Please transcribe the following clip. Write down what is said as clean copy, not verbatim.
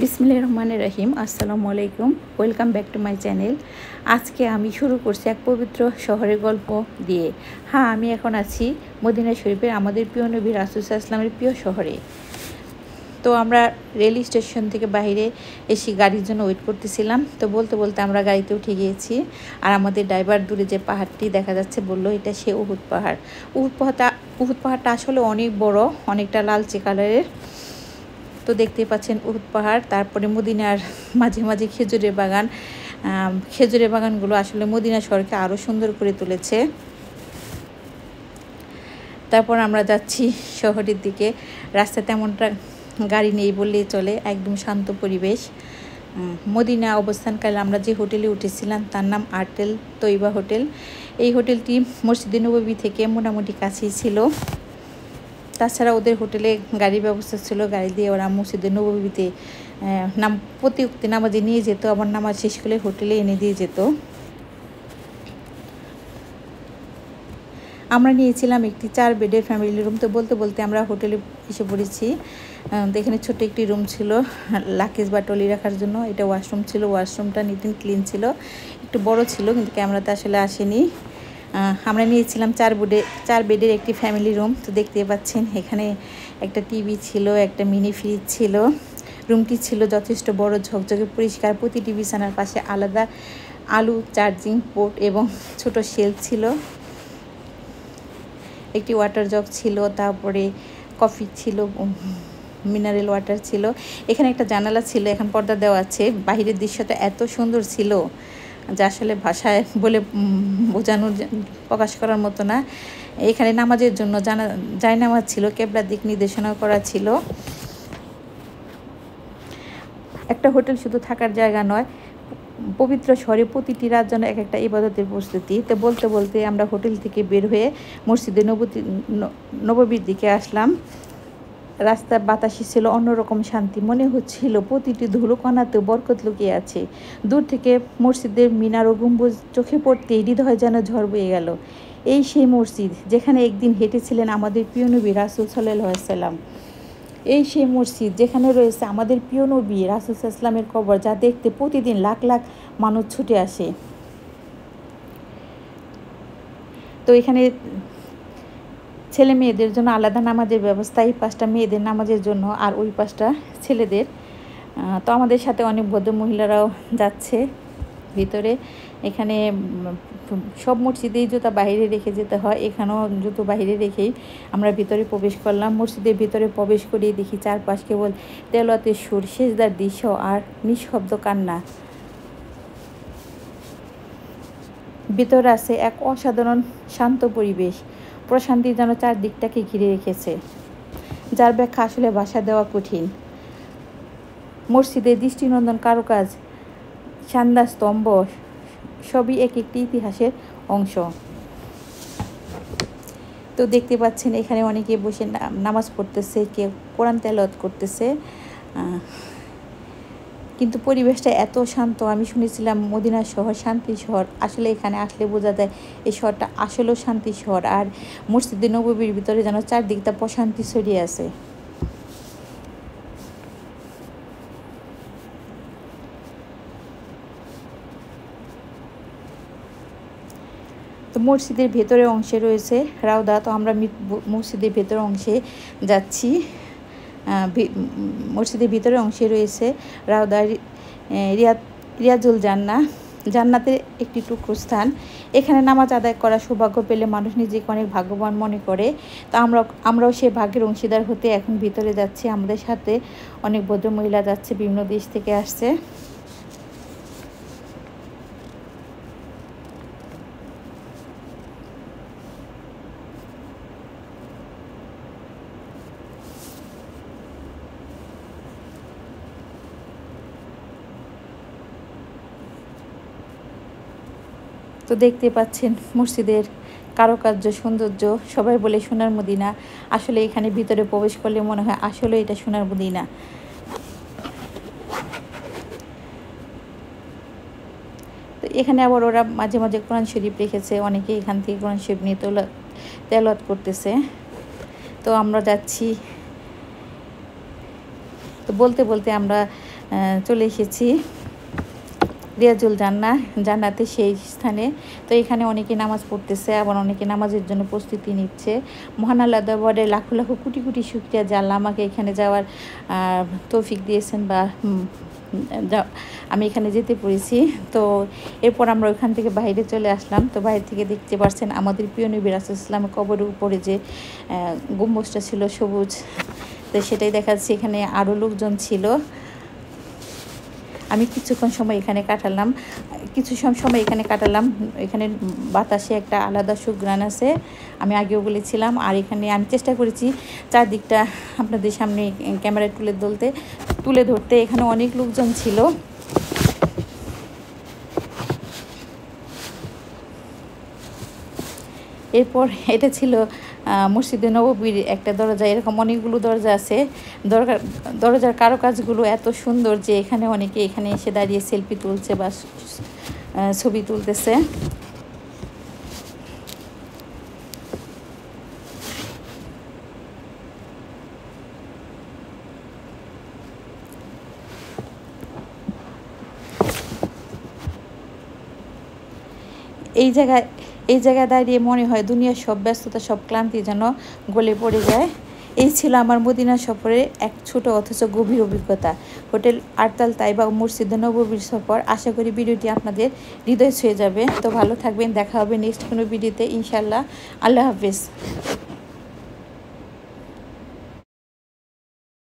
বিসমিল্লাহির রহমানির রহিম। আসসালামু আলাইকুম, welcome back to my channel. আজকে আমি শুরু করছি এক পবিত্র শহরের গল্প দিয়ে। হ্যাঁ, আমি এখন আছি মদিনা শরীফের, আমাদের প্রিয় নবী রাসূল সাল্লাল্লাহু আলাইহি ওয়াসাল্লামের প্রিয় শহরে। তো আমরা রেল স্টেশন থেকে বাইরে এসে গাড়ির জন্য ওয়েট করতেছিলাম। তো বলতে বলতে আমরা গাড়িতে উঠে গিয়েছি। আর আমাদের ড্রাইভার দূরে যে পাহাড়টি দেখা যাচ্ছে বললো এটা সে উহুদ পাহাড়। উহুদ পাহাড়টা আসলে অনেক বড়, অনেকটা লালচে কালারের। তো দেখতে পাচ্ছেন উহুদ পাহাড়। তারপরে মদিনার মাঝে মাঝে খেজুরের বাগান। খেজুরের বাগানগুলো আসলে মদিনা শহরকে আরও সুন্দর করে তুলেছে। তারপর আমরা যাচ্ছি শহরের দিকে। রাস্তায় তেমনটা গাড়ি নেই বললেই চলে, একদম শান্ত পরিবেশ। মদিনা অবস্থানকালে আমরা যে হোটেলে উঠেছিলাম তার নাম আর্টেল তৈবা হোটেল। এই হোটেলটি মসজিদে নববী থেকে মোটামুটি কাছেই ছিল। তাছাড়া ওদের হোটেলে গাড়ির ব্যবস্থা ছিল, গাড়ি দিয়ে ওরা মসজিদে নববীতে প্রতি উক্তি নামাজে নিয়ে যেত, আবার নামাজ শেষ করে হোটেলে এনে দিয়ে যেত। আমরা নিয়েছিলাম একটি 4 বেডের ফ্যামিলি রুম। তো বলতে বলতে আমরা হোটেলে এসে পড়েছি। এখানে ছোট একটি রুম ছিল লাগেজ বা ট্রলি রাখার জন্য। এটা ওয়াশরুম ছিল, ওয়াশরুমটা নিট অ্যান্ড ক্লিন ছিল, একটু বড় ছিল কিন্তু ক্যামেরাতে আসলে আসেনি। আমরা নিয়েছিলাম 4 বেডের একটি ফ্যামিলি রুম। তো দেখতে পাচ্ছেন এখানে একটা টিভি ছিল, একটা মিনি ফ্রিজ ছিল। রুমটি ছিল যথেষ্ট বড়, ঝকঝকে পরিষ্কার। প্রতিটি বিছানার পাশে আলাদা আলু চার্জিং পোর্ট এবং ছোট শেলফ ছিল। একটি ওয়াটার জগ ছিল, তারপরে কফি ছিল, মিনারেল ওয়াটার ছিল। এখানে একটা জানালা ছিল, এখন পর্দা দেওয়া আছে। বাহিরের দৃশ্যটা এত সুন্দর ছিল যা আসলে ভাষায় বলে বোঝানোর প্রকাশ করার মতো না। এখানে নামাজের জন্য জায়নামাজ ছিল, কেবলার দিক নির্দেশনা করা ছিল। একটা হোটেল শুধু থাকার জায়গা নয়, পবিত্র শহরে প্রতিটি রাত যেন এক একটা ইবাদতের প্রস্তুতি। তো বলতে বলতে আমরা হোটেল থেকে বের হয়ে মসজিদে নববীর দিকে আসলাম। রাস্তার বাতাসে ছিল অন্যরকম শান্তি, মনে হচ্ছিল প্রতিটি ধুলোকণাতেও বরকত লুকিয়ে আছে। দূর থেকে মসজিদের মিনার ও গম্বুজ চোখে পড়তেই হৃদয় যেন ঝড় বয়ে গেল। এই সেই মসজিদ যেখানে একদিন হেঁটেছিলেন আমাদের প্রিয় নবী রাসূল সাল্লাল্লাহু আলাইহি ওয়াসাল্লাম। এই সেই মসজিদ যেখানে রয়েছে আমাদের প্রিয় নবী রাসূল সাল্লাল্লাহু আলাইহি ওয়াসাল্লামের কবর, যা দেখতে প্রতিদিন লাখ লাখ মানুষ ছুটে আসে। তো এখানে ছেলে মেয়েদের জন্য আলাদা নামাজের ব্যবস্থা, এই পাশটা মেয়েদের নামাজের জন্য আর ওই পাশটা ছেলেদের। তো আমাদের সাথে অনেক ভদ্র মহিলারাও যাচ্ছে ভিতরে। এখানে সব মসজিদেই জুতা বাইরে রেখে যেতে হয়, এখানেও জুতো বাইরে রেখেই আমরা ভিতরে প্রবেশ করলাম। মসজিদের ভিতরে প্রবেশ করিয়ে দেখি চারপাশ কেবল তেলাওয়াতের সুর, সেজদার দৃশ্য আর নিঃশব্দ কান্না। ভিতরে আছে এক অসাধারণ শান্ত পরিবেশ, প্রশান্তি যেন চারদিকটাকে ঘিরে রেখেছে, যার ব্যাখ্যা আসলে ভাষা দেওয়া কঠিন। মসজিদের দৃষ্টিনন্দন কারুকাজ, শানদার স্তম্ভ সবই এক একটি ইতিহাসের অংশ। তো দেখতে পাচ্ছেন এখানে অনেকে বসে নামাজ পড়তেছে, কেউ কোরআন তেলাওয়াত করতেছে। কিন্তু পরিবেশটা এত শান্ত। আমি শুনেছিলাম মদিনা শহর শান্তি শহর, আসলে এখানে আসলে বোঝা যায় এই শহরটা আসলেও শান্তি শহর। আর মসজিদে নববীর ভিতরে যেন চারদিকটা প্রশান্তি ছড়িয়ে আছে। তো মসজিদের ভেতরের অংশে রয়েছে রাউদা। তো আমরা মসজিদের ভেতরের অংশে যাচ্ছি। মসজিদের ভিতরের অংশে রয়েছে রাউদা, রিয়াজুল জান্নাতের একটি টুকরো স্থান। এখানে নামাজ আদায় করার সৌভাগ্য পেলে মানুষ নিজেকে অনেক ভাগ্যবান মনে করে। তো আমরাও সে ভাগ্যের অংশীদার হতে এখন ভিতরে যাচ্ছি। আমাদের সাথে অনেক ভদ্র মহিলা যাচ্ছে, বিভিন্ন দেশ থেকে আসছে। তো দেখতে পাচ্ছেন মসজিদের কারুকার্য, সৌন্দর্য। সবাই বলে সোনার মদিনা, আসলে এখানে ভিতরে প্রবেশ করলে মনে হয় আসলে এটা সোনার মদিনা। তো এখানে আবার ওরা মাঝে মাঝে কোরআন শরীফ রেখেছে, অনেকে এখান থেকে কোরআন শরীফ নিয়ে তেলাওয়াত করতেছে। তো আমরা যাচ্ছি। তো বলতে বলতে আমরা চলে এসেছি রিয়াজুল জান্নাতে সেই স্থানে। তো এখানে অনেকে নামাজ পড়তেছে, আবার অনেকে নামাজের জন্য প্রস্তুতি নিচ্ছে। মহান আল্লাহ দরবারে লাখো লাখো কোটি কোটি শুকরিয়া যে আল্লাহ আমাকে এখানে যাওয়ার তৌফিক দিয়েছেন বা আমি এখানে যেতে পেরেছি। তো এরপর আমরা ওইখান থেকে বাইরে চলে আসলাম। তো বাইরে থেকে দেখতে পাচ্ছেন আমাদের প্রিয় নবী রাসূল ইসলামের কবরের উপরে যে গম্বুজটা ছিল সবুজ, তো সেটাই দেখাচ্ছি। এখানে আরও লোকজন ছিল। আমি কিছুক্ষণ সময় এখানে কাটালাম, এখানে বাতাসে একটা আলাদা সুঘ্রাণ আছে, আমি আগেও বলেছিলাম। আর এখানে আমি চেষ্টা করেছি চারদিকটা আপনাদের সামনে ক্যামেরায় তুলে ধরতে। এখানে অনেক লোকজন ছিল। এরপর এটা ছিল মসজিদে নববীর একটা দরজা। এরকম অনেকগুলো দরজা আছে। দরজার কারুকাজগুলো এত সুন্দর যে এখানে অনেকে এখানে এসে দাঁড়িয়ে সেলফি তুলছে বা ছবি তুলতেছে। এই জায়গায় দাঁড়িয়ে মনে হয় দুনিয়ার সব ব্যস্ততা, সব ক্লান্তি যেন গলে পড়ে যায়। এই ছিল আমার মদিনা সফরের এক ছোট অথচ গভীর অভিজ্ঞতা। হোটেল আরতাল তাইবা ও মসজিদে নববীর সফর। আশা করি ভিডিওটি আপনাদের হৃদয় ছুঁয়ে যাবে। তো ভালো থাকবেন, দেখা হবে নেক্সট কোনো ভিডিওতে ইনশাআল্লাহ। আল্লাহ হাফেজ।